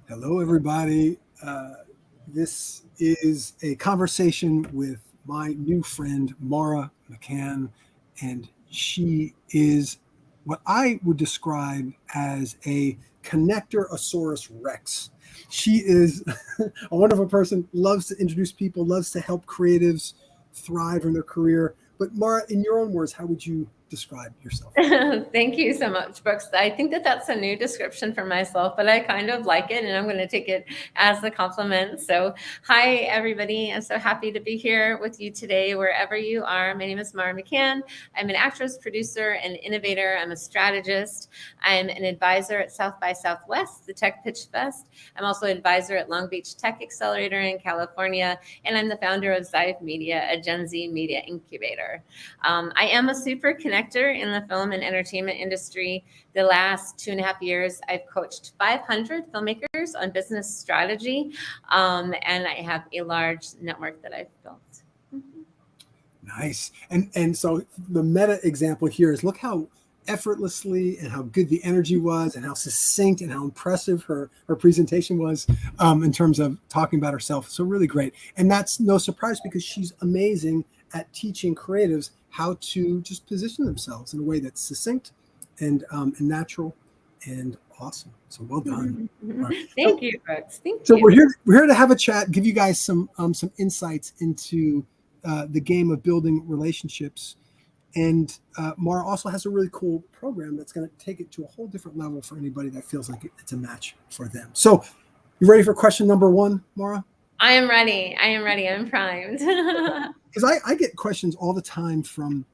Hello, everybody. This is a conversation with my new friend, Mara McCann, and she is what I would describe as a connector-osaurus rex. She is a wonderful person, loves to introduce people, loves to help creatives thrive in their career. But Mara, in your own words, how would you describe yourself? Thank you so much, Brooks. I think that that's a new description for myself, but I kind of like it and I'm going to take it as a compliment. So, hi, everybody. I'm so happy to be here with you today, wherever you are. My name is Mara McCann. I'm an actress, producer, and innovator. I'm a strategist. I'm an advisor at South by Southwest, the Tech Pitch Fest. I'm also an advisor at Long Beach Tech Accelerator in California, and I'm the founder of Zive Media, a Gen Z media incubator. I am a super connector in the film and entertainment industry. The last 2.5 years, I've coached 500 filmmakers on business strategy, and I have a large network that I've built. Nice. And so the meta example here is look how effortlessly and how good the energy was and how succinct and how impressive her presentation was in terms of talking about herself. So really great. And that's no surprise because she's amazing at teaching creatives how to just position themselves in a way that's succinct and natural and awesome. So well done. Right. Thank you, Brooks. Thank you. So we're here to have a chat, give you guys some insights into the game of building relationships. And Mara also has a really cool program that's going to take it to a whole different level for anybody that feels like it's a match for them. So you ready for question number one, Mara? I am ready. I'm primed. Because I get questions all the time from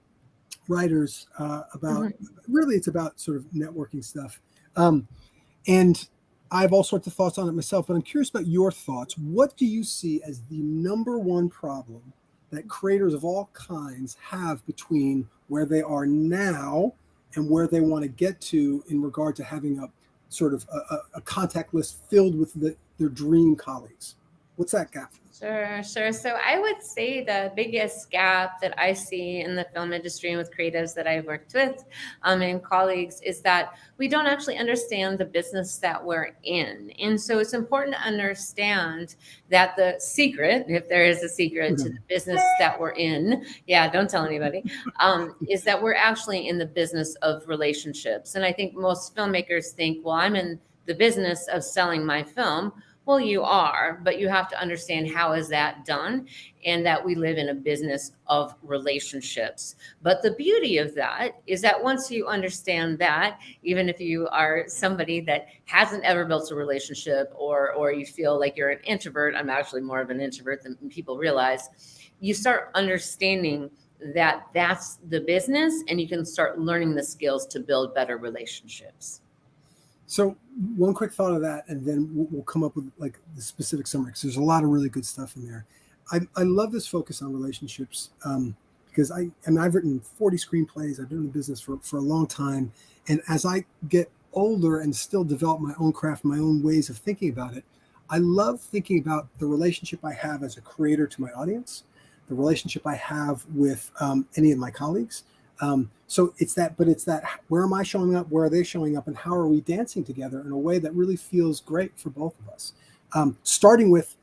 writers about, really it's about sort of networking stuff. And I have all sorts of thoughts on it myself, but I'm curious about your thoughts. What do you see as the number one problem that creators of all kinds have between where they are now and where they want to get to in regard to having a sort of a contact list filled with their dream colleagues? What's that gap? Sure. So I would say the biggest gap that I see in the film industry and with creatives that I've worked with and colleagues is that we don't actually understand the business that we're in. And so it's important to understand that the secret, if there is a secret to the business that we're in, don't tell anybody, is that we're actually in the business of relationships. And I think most filmmakers think, well, I'm in the business of selling my film. Well, you are, but you have to understand how is that done and that we live in a business of relationships. But the beauty of that is that once you understand that, even if you are somebody that hasn't ever built a relationship or you feel like you're an introvert, I'm actually more of an introvert than people realize, you start understanding that that's the business and you can start learning the skills to build better relationships. So one quick thought of that, and then we'll come up with like the specific summary, because there's a lot of really good stuff in there. I love this focus on relationships because I've written 40 screenplays. I've been in the business for a long time. And as I get older and still develop my own craft, my own ways of thinking about it, I love thinking about the relationship I have as a creator to my audience, the relationship I have with any of my colleagues. So it's that, where am I showing up? Where are they showing up? And how are we dancing together in a way that really feels great for both of us? Starting with,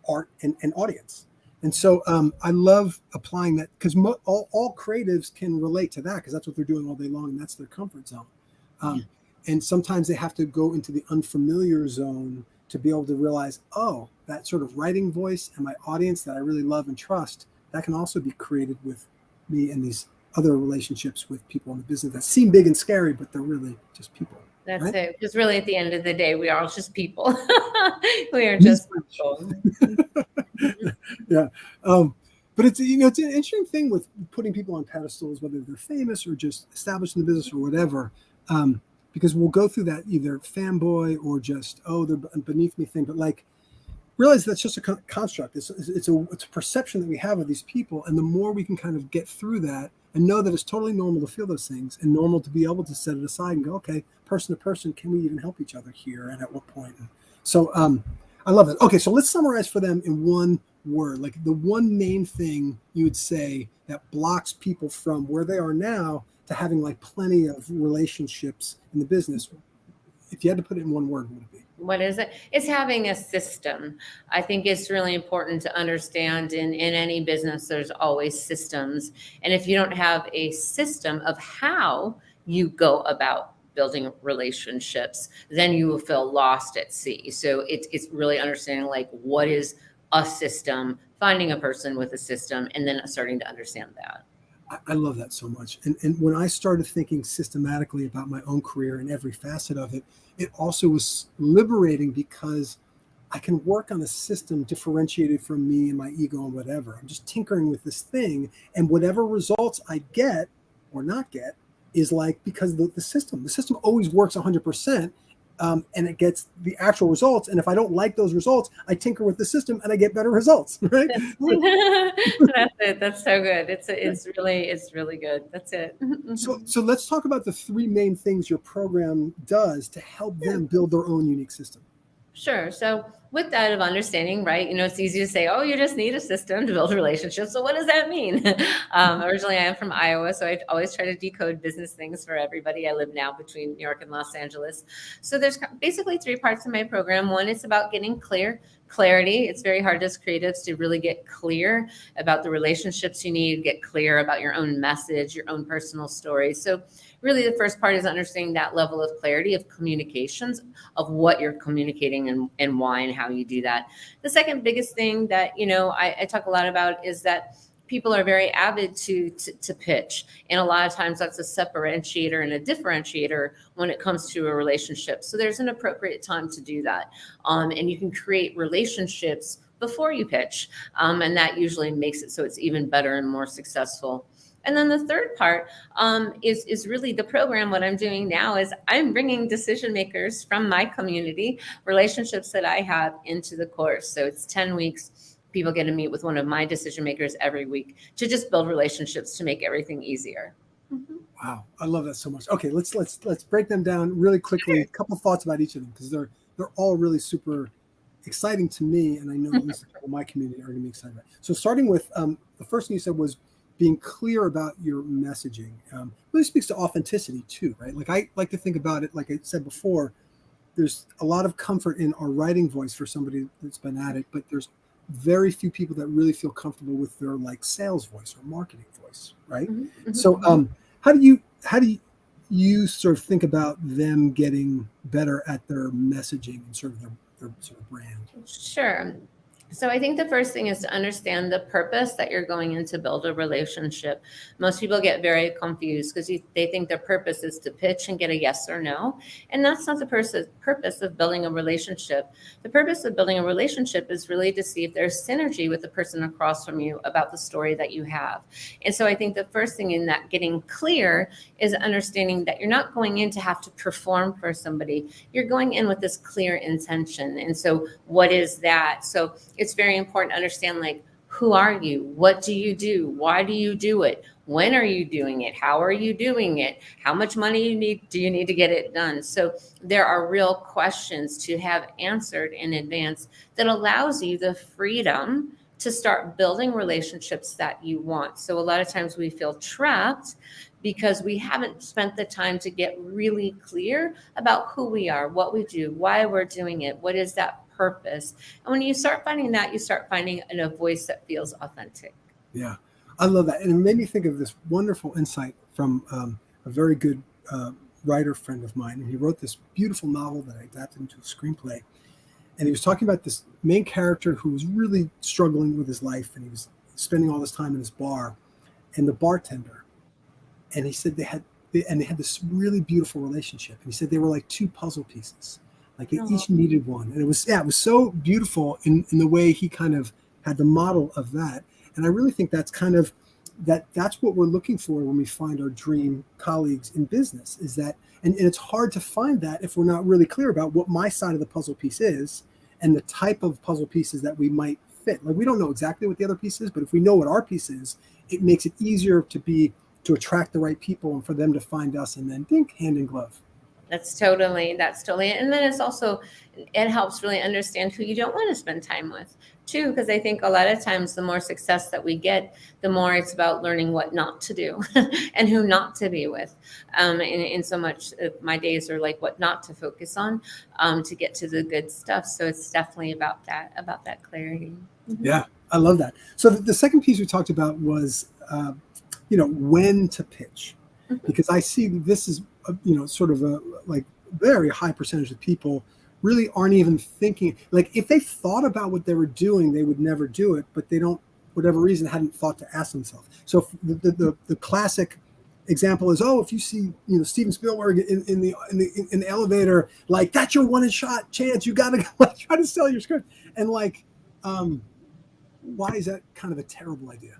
art and audience. And so I love applying that because all creatives can relate to that because that's what they're doing all day long and that's their comfort zone. And sometimes they have to go into the unfamiliar zone to be able to realize, oh, that sort of writing voice and my audience that I really love and trust, that can also be created with me and these other relationships with people in the business that seem big and scary, but they're really just people. That's right? It. Because really, at the end of the day, we are all just people. We are just people. Yeah. But it's, it's an interesting thing with putting people on pedestals, whether they're famous or just established in the business or whatever, because we'll go through that either fanboy or just, oh, they're beneath me thing. But like, realize that's just a construct. It's a perception that we have of these people. And the more we can kind of get through that and know that it's totally normal to feel those things and normal to be able to set it aside and go, okay, person to person, can we even help each other here? And at what point? And so I love that. Okay, so let's summarize for them in one word, like the one main thing you would say that blocks people from where they are now to having like plenty of relationships in the business. if you had to put it in one word, what would it be? What is it? It's having a system. I think it's really important to understand in any business, there's always systems. And if you don't have a system of how you go about building relationships, then you will feel lost at sea. So it's really understanding like what is a system, finding a person with a system, and then starting to understand that. I love that so much. And when I started thinking systematically about my own career and every facet of it, it also was liberating because I can work on a system differentiated from me and my ego and whatever. I'm just tinkering with this thing, and whatever results I get or not get is like because the system always works 100%. And it gets the actual results. And if I don't like those results, I tinker with the system and I get better results. Right? That's it. That's so good. It's really good. That's it. So let's talk about the three main things your program does to help them build their own unique system. Sure. So with that of understanding, right, it's easy to say, oh, you just need a system to build relationships. So what does that mean? Originally, I am from Iowa, so I always try to decode business things for everybody. I live now between New York and Los Angeles. So there's basically three parts of my program. One is about getting clarity. It's very hard as creatives to really get clear about the relationships you need, get clear about your own message, your own personal story. So really the first part is understanding that level of clarity of communications, of what you're communicating and why and how you do that. The second biggest thing that, I talk a lot about is that people are very avid to pitch. And a lot of times that's a separator and a differentiator when it comes to a relationship. So there's an appropriate time to do that. And you can create relationships before you pitch. And that usually makes it so it's even better and more successful. And then the third part is really the program. What I'm doing now is I'm bringing decision makers from my community, relationships that I have, into the course. So it's 10 weeks. People get to meet with one of my decision makers every week to just build relationships to make everything easier. Mm-hmm. Wow, I love that so much. Okay, let's break them down really quickly. Sure. A couple thoughts about each of them because they're all really super exciting to me, and I know at least my community are going to be excited about it. So starting with the first thing you said was being clear about your messaging. Really speaks to authenticity too, right? Like I like to think about it, like I said before, there's a lot of comfort in our writing voice for somebody that's been at it, but there's very few people that really feel comfortable with their like sales voice or marketing voice, right? Mm-hmm. So how do you sort of think about them getting better at their messaging and sort of their sort of brand? Sure. So I think the first thing is to understand the purpose that you're going in to build a relationship. Most people get very confused because they think their purpose is to pitch and get a yes or no. And that's not the purpose of building a relationship. The purpose of building a relationship is really to see if there's synergy with the person across from you about the story that you have. And so I think the first thing in that getting clear is understanding that you're not going in to have to perform for somebody. You're going in with this clear intention. And so what is that? So it's very important to understand, like, who are you? What do you do? Why do you do it? When are you doing it? How are you doing it? How much money do you need to get it done? So there are real questions to have answered in advance that allows you the freedom to start building relationships that you want. So a lot of times we feel trapped because we haven't spent the time to get really clear about who we are, what we do, why we're doing it, what is that purpose. And when you start finding that, you start finding a voice that feels authentic. Yeah, I love that. And it made me think of this wonderful insight from a very good writer friend of mine. And he wrote this beautiful novel that I adapted into a screenplay. And he was talking about this main character who was really struggling with his life. And he was spending all this time in his bar and the bartender. And he said they had this really beautiful relationship. And he said they were like two puzzle pieces. Like they each needed one. And it was so beautiful in the way he kind of had the model of that. And I really think that's kind of that's what we're looking for when we find our dream colleagues in business is that, and it's hard to find that if we're not really clear about what my side of the puzzle piece is and the type of puzzle pieces that we might fit. Like we don't know exactly what the other piece is, but if we know what our piece is, it makes it easier to attract the right people and for them to find us and then think hand in glove. That's totally, and then it's also, it helps really understand who you don't want to spend time with too, because I think a lot of times the more success that we get, the more it's about learning what not to do and who not to be with. And so much of my days are like what not to focus on, to get to the good stuff. So it's definitely about that clarity. Yeah, I love that. So the second piece we talked about was, when to pitch, because I see this is, sort of a like very high percentage of people really aren't even thinking. Like if they thought about what they were doing, they would never do it, but they don't, whatever reason, hadn't thought to ask themselves. So the classic example is, if you see, Steven Spielberg in the elevator, like that's your one shot chance. You got to like try to sell your script, and like, why is that kind of a terrible idea?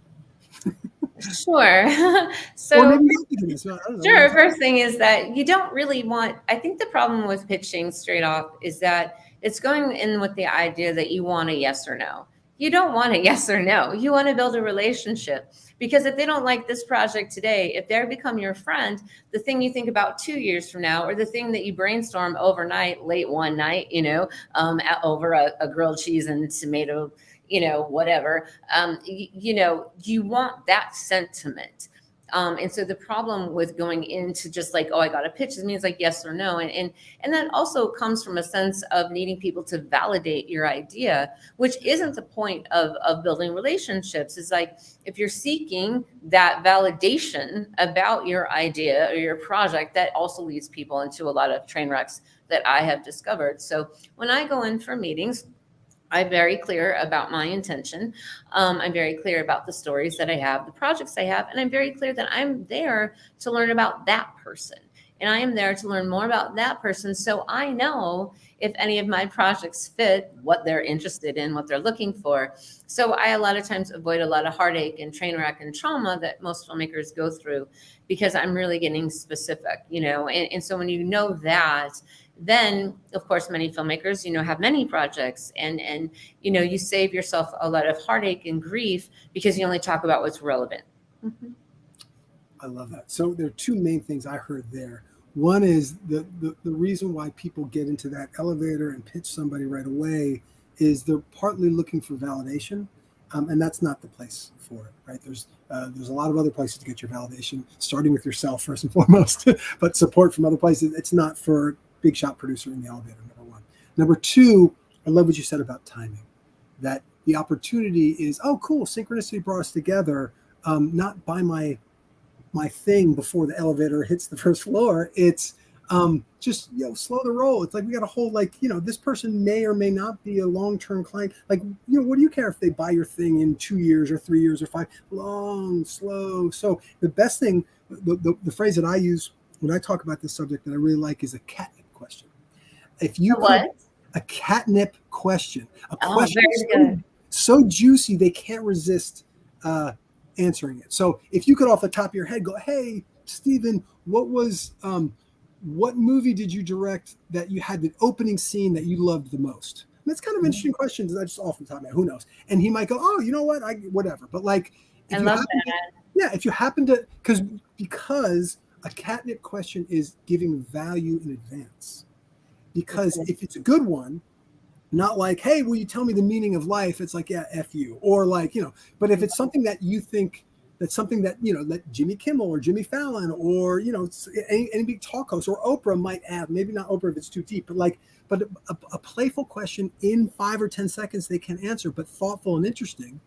Sure. Or So maybe not thinking this. I don't know. sure. First thing is that you don't really want, I think the problem with pitching straight off is that it's going in with the idea that you want a yes or no. You don't want a yes or no. You want to build a relationship, because if they don't like this project today, if they become your friend, the thing you think about 2 years from now, or the thing that you brainstorm overnight, late one night, over a grilled cheese and tomato, whatever, you want that sentiment. And so the problem with going into just like, I got a pitch, it means like yes or no. And that also comes from a sense of needing people to validate your idea, which isn't the point of building relationships. It's like, if you're seeking that validation about your idea or your project, that also leads people into a lot of train wrecks that I have discovered. So when I go in for meetings, I'm very clear about my intention. I'm very clear about the stories that I have, the projects I have, and I'm very clear that I'm there to learn about that person. And I am there to learn more about that person, so I know if any of my projects fit what they're interested in, what they're looking for. So I a lot of times avoid a lot of heartache and train wreck and trauma that most filmmakers go through, because I'm really getting specific, and so when you know that, then of course many filmmakers have many projects, and you save yourself a lot of heartache and grief because you only talk about what's relevant. Mm-hmm. I love that. So there are two main things I heard there. One is the reason why people get into that elevator and pitch somebody right away is they're partly looking for validation, and that's not the place for it, right? There's a lot of other places to get your validation, starting with yourself first and foremost, but support from other places. It's not for big shot producer in the elevator, number one. Number two, I love what you said about timing, that the opportunity is, cool, synchronicity brought us together, not by my thing before the elevator hits the first floor. It's just slow the roll. It's like we got a whole this person may or may not be a long-term client. Like, what do you care if they buy your thing in 2 years or 3 years or 5? Long, slow. So the best thing, the phrase that I use when I talk about this subject that I really like is a catnip question. If you what? A catnip question, a question very good. So juicy they can't resist answering it. So if you could off the top of your head go, hey, Steven, what movie did you direct that you had the opening scene that you loved the most? And that's kind of interesting questions. That's just off the top of my head. Who knows? And he might go, you know what? Whatever. But like, I love that. If you happen to, because a catnip question is giving value in advance. Because if it's a good one, not like, hey, will you tell me the meaning of life? It's like, yeah, F you. Or like, but if it's something that you think, that's something that, that Jimmy Kimmel or Jimmy Fallon or, any big talk host or Oprah might add, maybe not Oprah if it's too deep, but a playful question in 5 or 10 seconds they can answer, but thoughtful and interesting.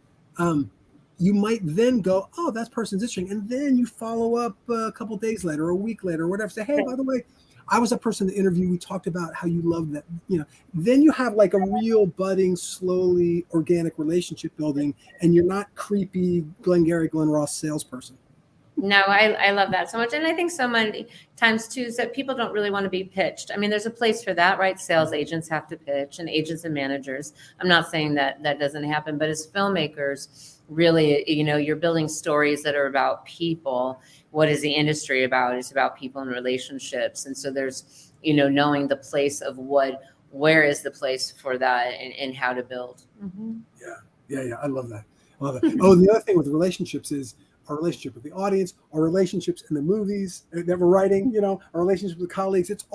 You might then go, that person's interesting. And then you follow up a couple days later or a week later or whatever. Say, hey, by the way, I was that person in the interview. We talked about how you love that, then you have like a real budding, slowly organic relationship building, and you're not creepy Glengarry Glen Ross salesperson. No, I love that so much. And I think so many times too is that people don't really want to be pitched. I mean, there's a place for that, right? Sales agents have to pitch, and agents and managers. I'm not saying that doesn't happen, but as filmmakers, really, you're building stories that are about people. What is the industry about? It's about people and relationships. And so there's, knowing the place of where is the place for that and how to build. Mm-hmm. Yeah. I love that. The other thing with relationships is, our relationship with the audience, our relationships in the movies that we're writing, you know, our relationships with colleagues. It's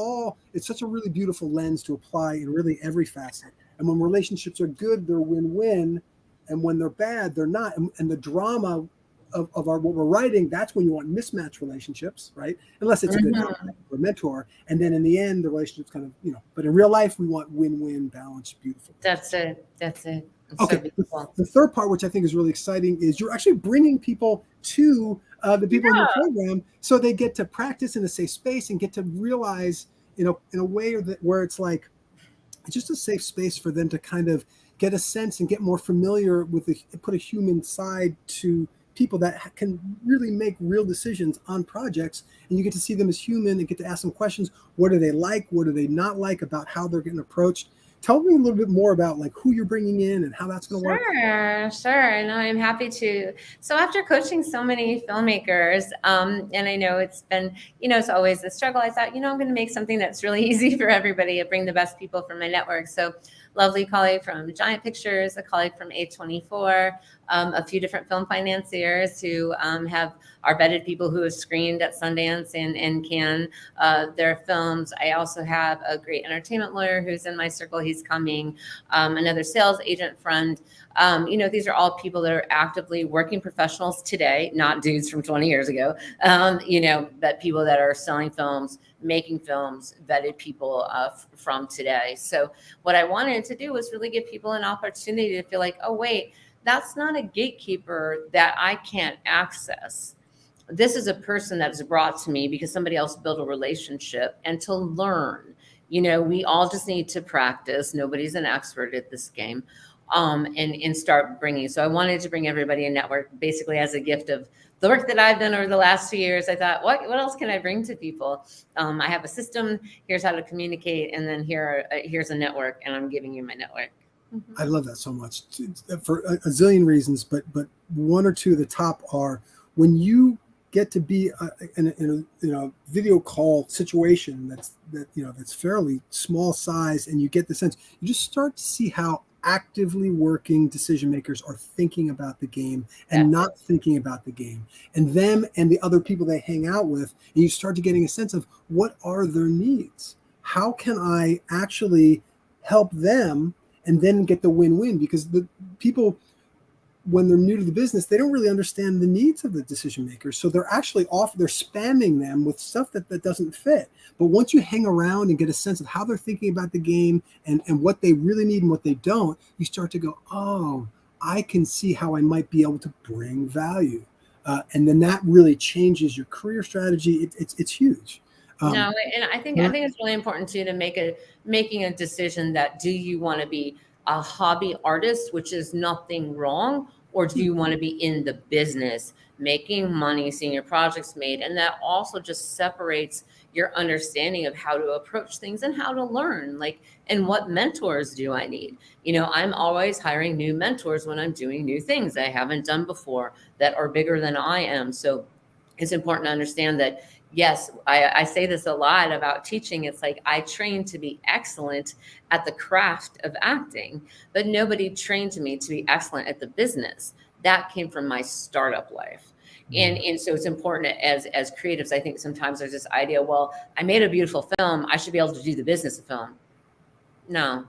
such a really beautiful lens to apply in really every facet. And when relationships are good, they're win-win. And when they're bad, they're not. And the drama of what we're writing, that's when you want mismatched relationships, right? Unless it's a good Mhm. or mentor. And then in the end, the relationship's kind of, you know, but in real life, we want win-win, balanced, beautiful. That's it. That's it. It's so Okay. beautiful. The third part, which I think is really exciting, is you're actually bringing people to the people in your Yeah. program, so they get to practice in a safe space and get to realize, you know, in a way that where it's like it's just a safe space for them to kind of get a sense and get more familiar with put a human side to people that can really make real decisions on projects, and you get to see them as human and get to ask them questions. What do they like? What do they not like about how they're getting approached? Tell me a little bit more about like who you're bringing in and how that's going to work. Sure. No, I'm happy to. So after coaching so many filmmakers, and I know it's been, it's always a struggle. I thought, I'm going to make something that's really easy for everybody and bring the best people from my network. So lovely colleague from Giant Pictures, a colleague from A24, a few different film financiers who are vetted people who have screened at Sundance and Cannes their films. I also have a great entertainment lawyer who's in my circle. He's coming. Another sales agent friend. These are all people that are actively working professionals today, not dudes from 20 years ago. That people that are selling films, making films, vetted people from today. So what I wanted to do was really give people an opportunity to feel like, oh, wait, that's not a gatekeeper that I can't access. This is a person that's brought to me because somebody else built a relationship, and to learn. We all just need to practice. Nobody's an expert at this game. And start bringing. So I wanted to bring everybody a network basically as a gift of the work that I've done over the last 2 years. I thought, what else can I bring to people? I have a system. Here's how to communicate. And then here's a network, and I'm giving you my network. I love that so much for a zillion reasons, but one or two of the top are when you get to be in a video call situation that's fairly small size, and you get the sense, you just start to see how actively working decision makers are thinking about the game and not thinking about the game, and them and the other people they hang out with, and you start to getting a sense of what are their needs, how can I actually help them, and then get the win-win, because the people, when they're new to the business, they don't really understand the needs of the decision makers. So they're actually they're spamming them with stuff that doesn't fit. But once you hang around and get a sense of how they're thinking about the game and what they really need and what they don't, you start to go, oh, I can see how I might be able to bring value. And then that really changes your career strategy. It's huge. No, and I think it's really important too to making a decision that, do you want to be a hobby artist, which is nothing wrong, or do you want to be in the business, making money, seeing your projects made? And that also just separates your understanding of how to approach things and how to learn, and what mentors do I need? I'm always hiring new mentors when I'm doing new things I haven't done before that are bigger than I am. So it's important to understand that, yes, I say this a lot about teaching. It's like, I trained to be excellent at the craft of acting, but nobody trained me to be excellent at the business. That came from my startup life. And so it's important as creatives. I think sometimes there's this idea, well, I made a beautiful film, I should be able to do the business of film. No,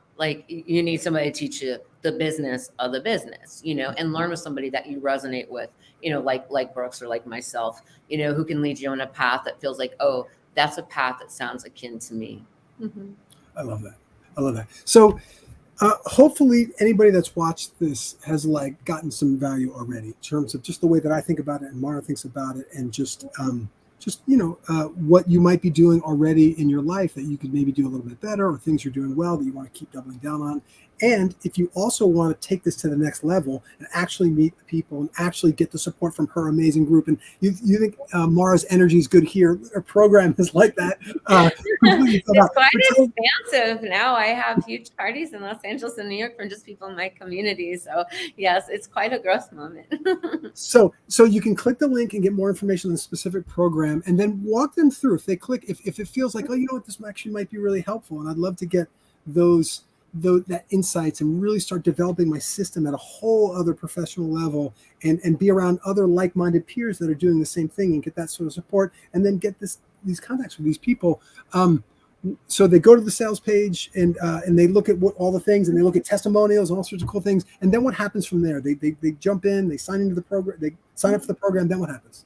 you need somebody to teach you the business of the business, and learn with somebody that you resonate with, like Brooks or like myself, who can lead you on a path that feels like, oh, that's a path that sounds akin to me. Mm-hmm. I love that. So hopefully anybody that's watched this has gotten some value already in terms of just the way that I think about it and Mara thinks about it, and just what you might be doing already in your life that you could maybe do a little bit better, or things you're doing well that you want to keep doubling down on. And if you also want to take this to the next level and actually meet the people and actually get the support from her amazing group, and you think Mara's energy is good here, her program is like that. It's quite expansive now. I have huge parties in Los Angeles and New York from just people in my community. So yes, it's quite a growth moment. So you can click the link and get more information on the specific program, and then walk them through. If they click, if it feels like, oh, you know what, this actually might be really helpful, and I'd love to get those that insights and really start developing my system at a whole other professional level, and be around other like-minded peers that are doing the same thing, and get that sort of support, and then get these contacts with these people. So they go to the sales page, and they look at all the things, and they look at testimonials and all sorts of cool things. And then what happens from there? They jump in, they sign into the program, they sign up for the program. Then what happens?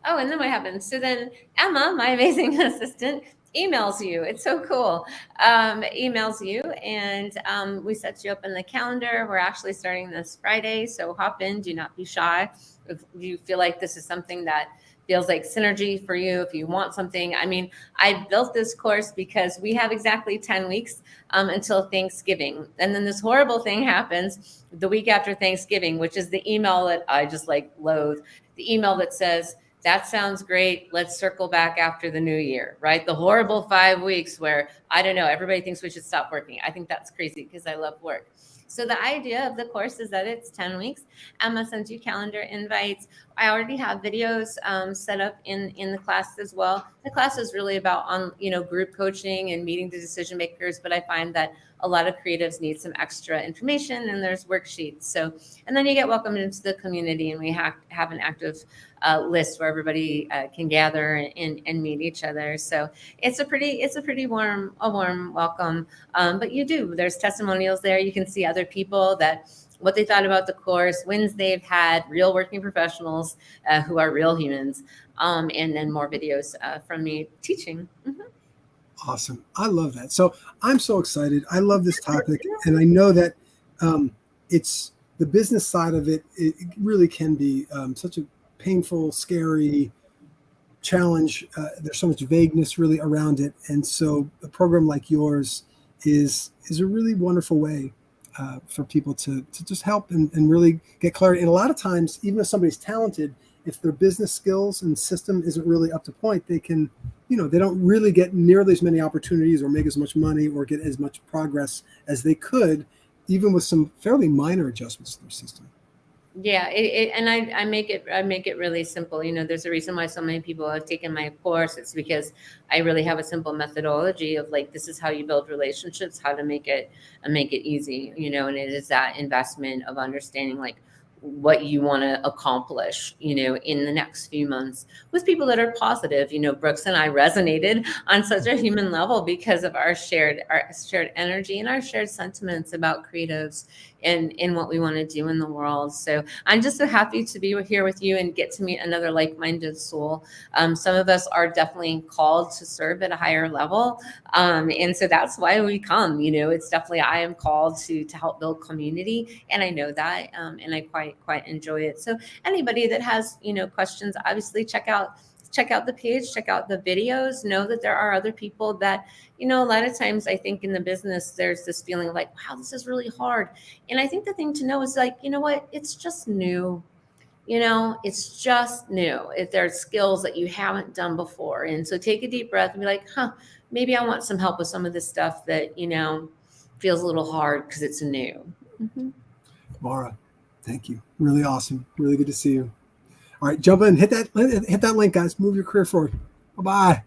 Oh, and then what happens? So then Emma, my amazing assistant, emails you. It's so cool. Emails you, and we set you up in the calendar. We're actually starting this Friday, so hop in. Do not be shy. If you feel like this is something that feels like synergy for you, if you want something. I mean, I built this course because we have exactly 10 weeks until Thanksgiving. And then this horrible thing happens the week after Thanksgiving, which is the email that I just like loathe. The email that says, that sounds great. Let's circle back after the new year, right? The horrible 5 weeks where, I don't know, everybody thinks we should stop working. I think that's crazy because I love work. So the idea of the course is that it's 10 weeks. Emma sends you calendar invites. I already have videos set up in the class as well. The class is really about group coaching and meeting the decision makers, but I find that a lot of creatives need some extra information, and there's worksheets. So, and then you get welcomed into the community, and we have an active list where everybody can gather and meet each other. So it's a pretty warm welcome. But there's testimonials there. You can see other people what they thought about the course, wins they've had, real working professionals who are real humans, and then more videos from me teaching. Mm-hmm. Awesome. I love that. So I'm so excited. I love this topic. And I know that it's the business side of it. It really can be such a painful, scary challenge. There's so much vagueness really around it. And so a program like yours is a really wonderful way for people to just help and really get clarity. And a lot of times, even if somebody's talented, if their business skills and system isn't really up to point, they can, they don't really get nearly as many opportunities or make as much money or get as much progress as they could, even with some fairly minor adjustments to their system. Yeah, and I make it really simple. There's a reason why so many people have taken my course. It's because I really have a simple methodology of like, this is how you build relationships, how to make it easy, and it is that investment of understanding like what you want to accomplish, in the next few months with people that are positive. Brooks and I resonated on such a human level because of our shared energy and our shared sentiments about creatives and what we want to do in the world. So I'm just so happy to be here with you and get to meet another like-minded soul. Some of us are definitely called to serve at a higher level. And so that's why we come, it's definitely, I am called to help build community. And I know that, and I quite enjoy it. So anybody that has, questions, obviously check out the page, check out the videos, know that there are other people that, a lot of times I think in the business, there's this feeling of like, wow, this is really hard. And I think the thing to know is like, what, it's just new. It's just new. If there's skills that you haven't done before. And so take a deep breath and be like, maybe I want some help with some of this stuff that, feels a little hard because it's new. Mm-hmm. Mara, thank you. Really awesome. Really good to see you. All right, jump in, hit that link, guys. Move your career forward. Bye-bye.